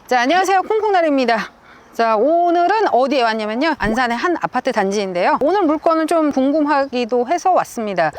자, 안녕하세요. 콩콩나리입니다. 자, 오늘은 어디에 왔냐면요, 안산의 한 아파트 단지인데요. 오늘 물건은 좀 궁금하기도 해서 왔습니다.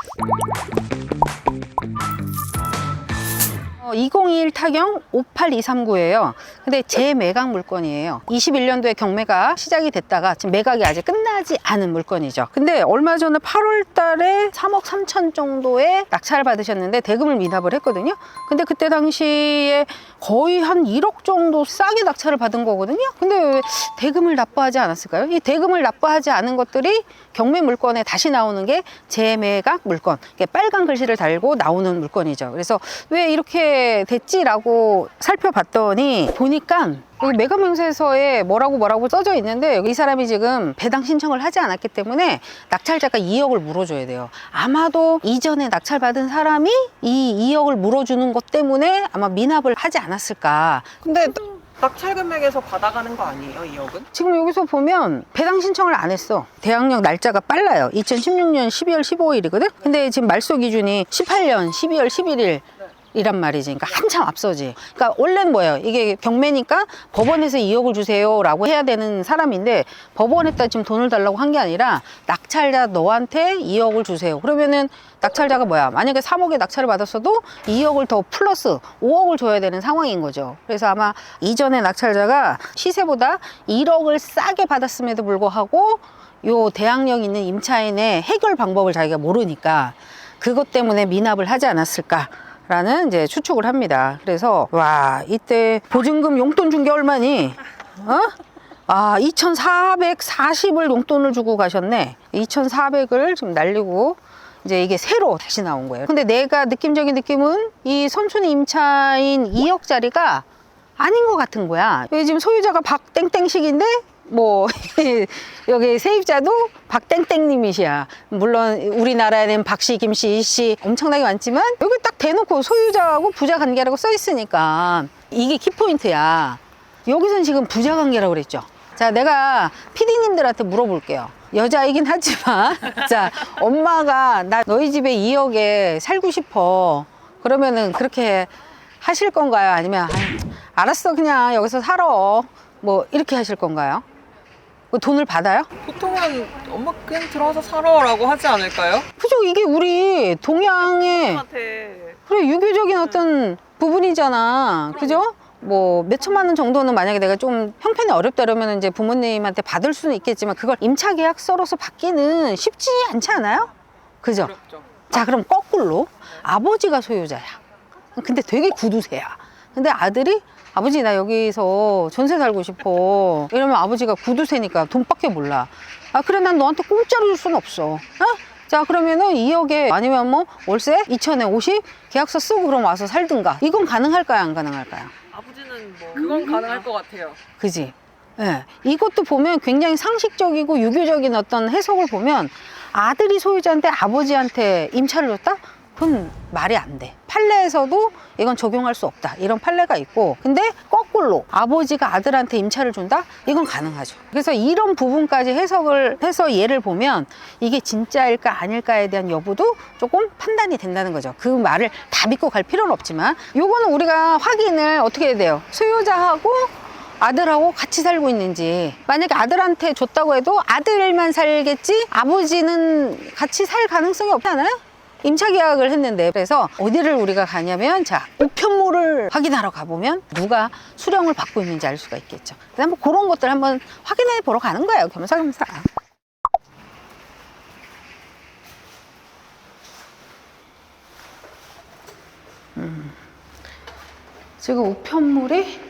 2021 타경 58239예요. 근데 재매각 물건이에요. 21년도에 경매가 시작이 됐다가 지금 매각이 아직 끝나지 않은 물건이죠. 근데 얼마 전에 8월 달에 3억 3천 정도의 낙찰을 받으셨는데 대금을 미납을 했거든요. 근데 그때 당시에 거의 한 1억 정도 싸게 낙찰을 받은 거거든요. 근데 왜 대금을 납부하지 않았을까요? 이 대금을 납부하지 않은 것들이 경매 물건에 다시 나오는 게 재매각 물건, 빨간 글씨를 달고 나오는 물건이죠. 그래서 왜 이렇게 됐지라고 살펴봤더니 보니까 여기 매각명세서에 뭐라고 써져 있는데, 여기 이 사람이 지금 배당 신청을 하지 않았기 때문에 낙찰자가 2억을 물어줘야 돼요. 아마도 이전에 낙찰받은 사람이 이 2억을 물어주는 것 때문에 아마 미납을 하지 않았을까. 근데 낙찰 금액에서 받아가는 거 아니에요, 2억은? 지금 여기서 보면 배당 신청을 안 했어. 대항력 날짜가 빨라요. 2016년 12월 15일이거든? 근데 지금 말소 기준이 18년 12월 11일 이란 말이지. 그러니까 한참 앞서지. 그러니까 원래는 뭐예요? 이게 경매니까 법원에서 2억을 주세요 라고 해야 되는 사람인데, 법원에다 지금 돈을 달라고 한 게 아니라 낙찰자 너한테 2억을 주세요. 그러면은 낙찰자가 뭐야? 만약에 3억에 낙찰을 받았어도 2억을 더 플러스 5억을 줘야 되는 상황인 거죠. 그래서 아마 이전에 낙찰자가 시세보다 1억을 싸게 받았음에도 불구하고 요 대항력 있는 임차인의 해결 방법을 자기가 모르니까 그것 때문에 미납을 하지 않았을까 라는 이제 추측을 합니다. 그래서 와, 이때 보증금 용돈 준 게 얼마니? 2,440을 용돈을 주고 가셨네. 2,400을 지금 날리고 이제 이게 새로 다시 나온 거예요. 근데 내가 느낌적인 느낌은 이 선순위 임차인 2억짜리가 아닌 것 같은 거야. 여기 지금 소유자가 박땡땡식인데 뭐 여기 세입자도 박땡땡님이시야. 물론 우리나라에는 박씨, 김씨, 이씨 엄청나게 많지만 여기 딱 대놓고 소유자하고 부자 관계라고 써 있으니까 이게 키포인트야. 여기선 지금 부자 관계라고 그랬죠. 자, 내가 PD님들한테 물어볼게요. 여자이긴 하지만 자, 엄마가 나 너희 집에 2억에 살고 싶어, 그러면은 그렇게 하실 건가요? 아니면 알았어, 그냥 여기서 살아, 뭐 이렇게 하실 건가요? 돈을 받아요? 보통은 엄마 그냥 들어와서 살아라고 하지 않을까요? 그죠? 이게 우리 동양의 한테 그래, 유교적인 어떤 부분이잖아. 그죠? 뭐 몇천만 원 정도는 만약에 내가 좀 형편이 어렵다 그러면 이제 부모님한테 받을 수는 있겠지만 그걸 임차 계약서로서 받기는 쉽지 않지 않아요? 그죠? 어렵죠. 자, 그럼 거꾸로 아버지가 소유자야. 근데 되게 구두쇠야. 근데 아들이 아버지 나 여기서 전세 살고 싶어 이러면 아버지가 구두쇠니까 돈밖에 몰라. 아, 그래, 난 너한테 공짜로 줄 수는 없어. 자, 그러면은 2억에 아니면 뭐 월세 2천에 50 계약서 쓰고 그럼 와서 살든가. 이건 가능할까요, 안 가능할까요? 아버지는 뭐 그건 가능할 것 같아요. 그지? 예. 이것도 보면 굉장히 상식적이고 유교적인 어떤 해석을 보면 아들이 소유자인데 아버지한테 임차를 줬다? 그건 말이 안 돼. 판례에서도 이건 적용할 수 없다, 이런 판례가 있고, 근데 거꾸로 아버지가 아들한테 임차를 준다? 이건 가능하죠. 그래서 이런 부분까지 해석을 해서 예를 보면 이게 진짜일까 아닐까에 대한 여부도 조금 판단이 된다는 거죠. 그 말을 다 믿고 갈 필요는 없지만 요거는 우리가 확인을 어떻게 해야 돼요? 소유자하고 아들하고 같이 살고 있는지. 만약에 아들한테 줬다고 해도 아들만 살겠지 아버지는 같이 살 가능성이 없지 않아요? 임차 계약을 했는데. 그래서 어디를 우리가 가냐면, 자, 우편물을 확인하러 가보면 누가 수령을 받고 있는지 알 수가 있겠죠. 그래서 뭐 그런 것들 한번 확인해 보러 가는 거예요, 겸사겸사. 지금 우편물이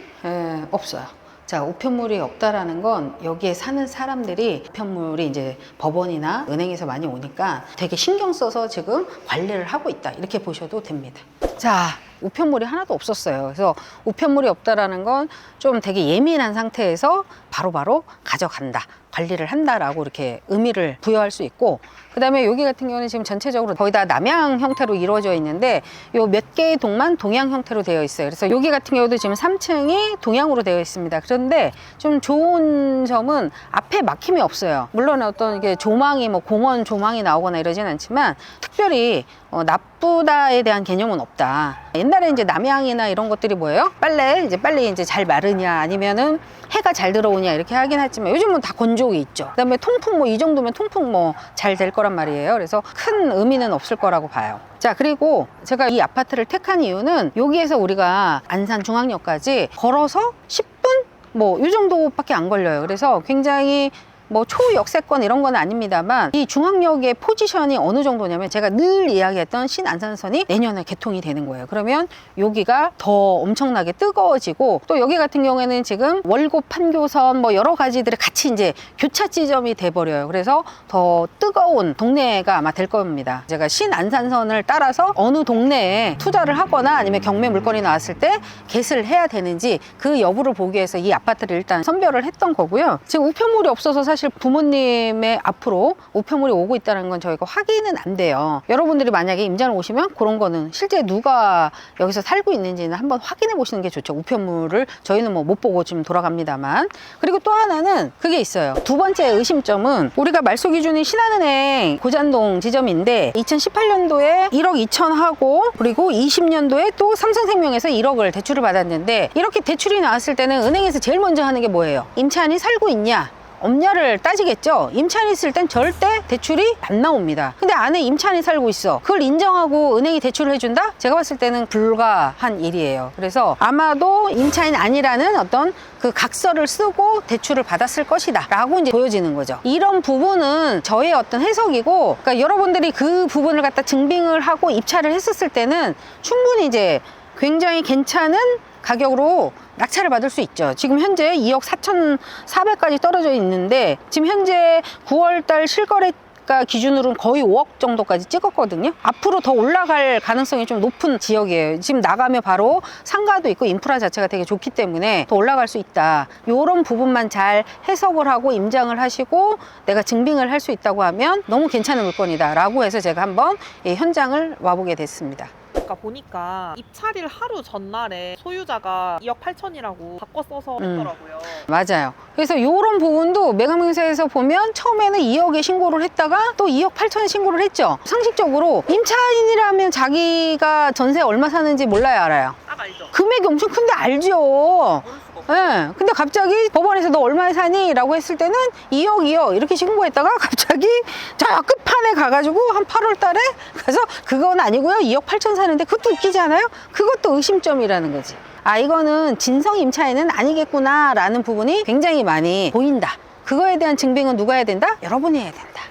없어요. 자, 우편물이 없다라는 건 여기에 사는 사람들이 우편물이 이제 법원이나 은행에서 많이 오니까 되게 신경 써서 지금 관리를 하고 있다, 이렇게 보셔도 됩니다. 자, 우편물이 하나도 없었어요. 그래서 우편물이 없다라는 건 좀 되게 예민한 상태에서 바로바로 가져간다, 관리를 한다라고 이렇게 의미를 부여할 수 있고, 그 다음에 여기 같은 경우는 지금 전체적으로 거의 다 남향 형태로 이루어져 있는데 요 몇 개의 동만 동양 형태로 되어 있어요. 그래서 여기 같은 경우도 지금 3층이 동양으로 되어 있습니다. 그런데 좀 좋은 점은 앞에 막힘이 없어요. 물론 어떤 이게 조망이 뭐 공원 조망이 나오거나 이러진 않지만 특별히 나쁘다에 대한 개념은 없다. 옛날에 이제 남양이나 이런 것들이 뭐예요? 빨래 이제 잘 마르냐 아니면은 해가 잘 들어오냐 이렇게 하긴 하지만 요즘은 다 건조기 있죠. 그다음에 통풍 뭐 이 정도면 통풍 뭐 잘 될 거란 말이에요. 그래서 큰 의미는 없을 거라고 봐요. 자, 그리고 제가 이 아파트를 택한 이유는 여기에서 우리가 안산 중앙역까지 걸어서 10분 뭐 이 정도밖에 안 걸려요. 그래서 굉장히 뭐 초역세권 이런 건 아닙니다만 이 중앙역의 포지션이 어느 정도냐면 제가 늘 이야기했던 신안산선이 내년에 개통이 되는 거예요. 그러면 여기가 더 엄청나게 뜨거워지고 또 여기 같은 경우에는 지금 월곡 판교선 뭐 여러 가지들이 같이 이제 교차 지점이 돼버려요. 그래서 더 뜨거운 동네가 아마 될 겁니다. 제가 신안산선을 따라서 어느 동네에 투자를 하거나 아니면 경매 물건이 나왔을 때 겟을 해야 되는지 그 여부를 보기 위해서 이 아파트를 일단 선별을 했던 거고요. 지금 우편물이 없어서 사실 부모님의 앞으로 우편물이 오고 있다는 건 저희가 확인은 안 돼요. 여러분들이 만약에 임장을 오시면 그런 거는 실제 누가 여기서 살고 있는지는 한번 확인해 보시는 게 좋죠. 우편물을 저희는 뭐 못 보고 지금 돌아갑니다만. 그리고 또 하나는 그게 있어요. 두 번째 의심점은 우리가 말소 기준이 신한은행 고잔동 지점인데 2018년도에 1억 2천 하고 그리고 20년도에 또 삼성생명에서 1억을 대출을 받았는데 이렇게 대출이 나왔을 때는 은행에서 제일 먼저 하는 게 뭐예요? 임차인이 살고 있냐? 없냐를 따지겠죠. 임차인이 있을 땐 절대 대출이 안 나옵니다. 근데 안에 임차인이 살고 있어. 그걸 인정하고 은행이 대출을 해준다? 제가 봤을 때는 불가한 일이에요. 그래서 아마도 임차인 아니라는 어떤 그 각서를 쓰고 대출을 받았을 것이다 라고 이제 보여지는 거죠. 이런 부분은 저의 어떤 해석이고, 그러니까 여러분들이 그 부분을 갖다 증빙을 하고 입찰을 했었을 때는 충분히 이제 굉장히 괜찮은 가격으로 낙찰을 받을 수 있죠. 지금 현재 2억 4,400까지 떨어져 있는데 지금 현재 9월달 실거래가 기준으로는 거의 5억 정도까지 찍었거든요. 앞으로 더 올라갈 가능성이 좀 높은 지역이에요. 지금 나가면 바로 상가도 있고 인프라 자체가 되게 좋기 때문에 더 올라갈 수 있다. 이런 부분만 잘 해석을 하고 임장을 하시고 내가 증빙을 할 수 있다고 하면 너무 괜찮은 물건이다 라고 해서 제가 한번 현장을 와보게 됐습니다. 아까 보니까 입찰일 하루 전날에 소유자가 2억 8천이라고 바꿔 써서 했더라고요. 맞아요. 그래서 이런 부분도 매각명세에서 보면 처음에는 2억에 신고를 했다가 또 2억 8천에 신고를 했죠. 상식적으로 임차인이라면 자기가 전세 얼마 사는지 몰라야 알아요. 딱 알죠? 금액이 엄청 큰데 알죠. 모를 수가 없어요. 네. 근데 갑자기 법원에서 너 얼마에 사니? 라고 했을 때는 2억 이렇게 신고했다가 갑자기 저 끝판에 가가지고 한 8월 달에 가서 그건 아니고요 2억 8천 사는데 그것도 웃기지 않아요? 그것도 의심점이라는 거지. 아, 이거는 진성 임차인은 아니겠구나 라는 부분이 굉장히 많이 보인다. 그거에 대한 증빙은 누가 해야 된다? 여러분이 해야 된다.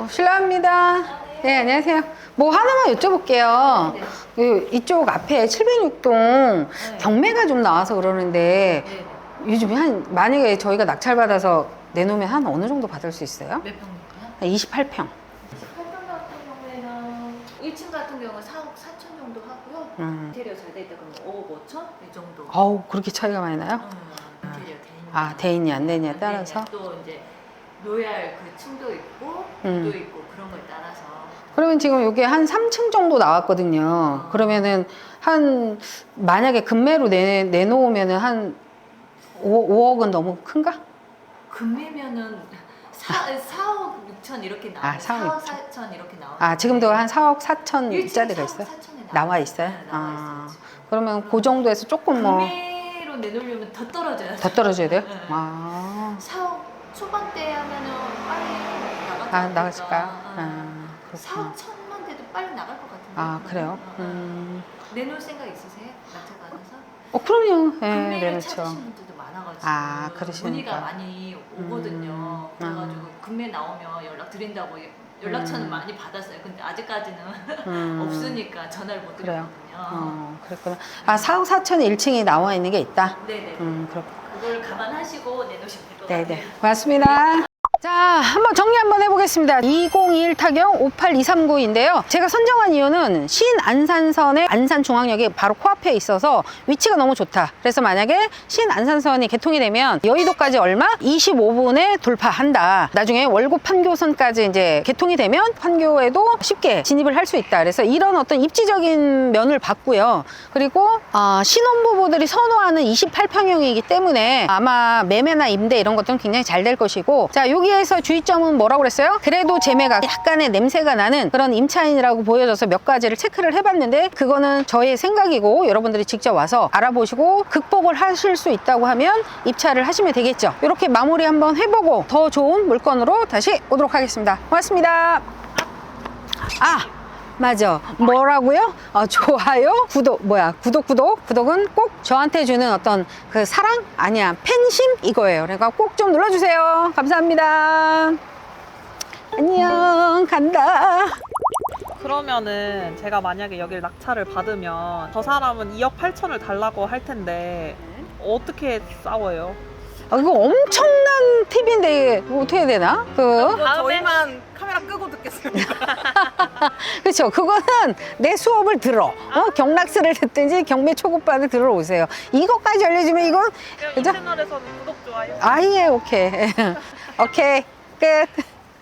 실례합니다. 네, 안녕하세요. 뭐 하나만 여쭤볼게요. 이쪽 앞에 706동 경매가 좀 나와서 그러는데 요즘에 만약에 저희가 낙찰받아서 내놓으면 한 어느 정도 받을 수 있어요? 몇 평이요? 28평. 28평 같은 경우에는 1층 같은 경우는 4억 4천 정도 하고요. 인테리어 잘 돼 있다 그러면 5억 5천? 이 정도. 어우, 그렇게 차이가 많이 나요? 인테리어 대인. 아, 돼 있냐 안 되냐에 따라서? 또 이제 로얄 그 층도 있고 도 있고 그런 거에 따라서. 그러면 지금 여기 한 3층 정도 나왔거든요. 그러면은 만약에 금매로 내놓으면은 한 5억은 너무 큰가? 금매면은 4억 6천 이렇게 나와요. 아, 4억 6천. 4천 이렇게 나와요. 아, 지금도 한 4억 4천짜리가 있어요? 4천에 나와 있어요? 네, 나와 아, 있어요. 그러면 그 정도에서 조금 뭐 금매로 내놓으려면 더 떨어져요. 더 떨어져야 돼요? 네. 아, 4억 초반대 하면은 빨리 아, 나갔을까요? 아, 아, 4억 그렇구나. 천만 돼도 빨리 나갈 것 같은데. 아, 그래요? 내놓을 생각 있으세요? 낙찰 받아서? 그럼요. 예, 금매를 내놓죠. 찾으시는 분들도 많아가지고 아, 그러시니까. 문의가 많이 오거든요. 그래가지고 금매 나오면 연락 드린다고 연락처는 많이 받았어요. 근데 아직까지는 없으니까 전화를 못 그래요. 드렸거든요. 그랬구나. 아, 4억 4천 1층이 나와 있는 게 있다? 네네. 그렇구나. 그걸 감안하시고 내놓으시면 될 것 같아요. 네네. 고맙습니다. 자, 한번 정리 한번 해보겠습니다. 2021 타경 58239인데요. 제가 선정한 이유는 신안산선의 안산중앙역이 바로 코앞에 있어서 위치가 너무 좋다. 그래서 만약에 신안산선이 개통이 되면 여의도까지 얼마? 25분에 돌파한다. 나중에 월곡 판교선까지 이제 개통이 되면 판교에도 쉽게 진입을 할 수 있다. 그래서 이런 어떤 입지적인 면을 봤고요. 그리고 신혼부부들이 선호하는 28평형이기 때문에 아마 매매나 임대 이런 것들은 굉장히 잘 될 것이고, 자, 여기 여기에서 주의점은 뭐라고 그랬어요? 그래도 재매가 약간의 냄새가 나는 그런 임차인이라고 보여져서 몇 가지를 체크를 해봤는데 그거는 저의 생각이고 여러분들이 직접 와서 알아보시고 극복을 하실 수 있다고 하면 입찰을 하시면 되겠죠. 이렇게 마무리 한번 해보고 더 좋은 물건으로 다시 오도록 하겠습니다. 고맙습니다. 맞아. 뭐라고요? 좋아요? 구독은 꼭 저한테 주는 어떤 그 사랑? 아니야. 팬심? 이거예요. 그러니까 꼭 좀 눌러주세요. 감사합니다. 안녕. 간다. 그러면은 제가 만약에 여기를 낙찰을 받으면 저 사람은 2억 8천을 달라고 할 텐데 어떻게 싸워요? 이거 엄청난 팁인데 어떻게 해야 되나? 저희만 카메라 끄고 듣겠습니다. 그렇죠. 그거는 내 수업을 들어. 경락스를 듣든지 경매 초급반을 들어오세요. 이것까지 알려주면 이건 이 그죠? 채널에서는 구독, 좋아요. 아예 오케이. 오케이. 끝.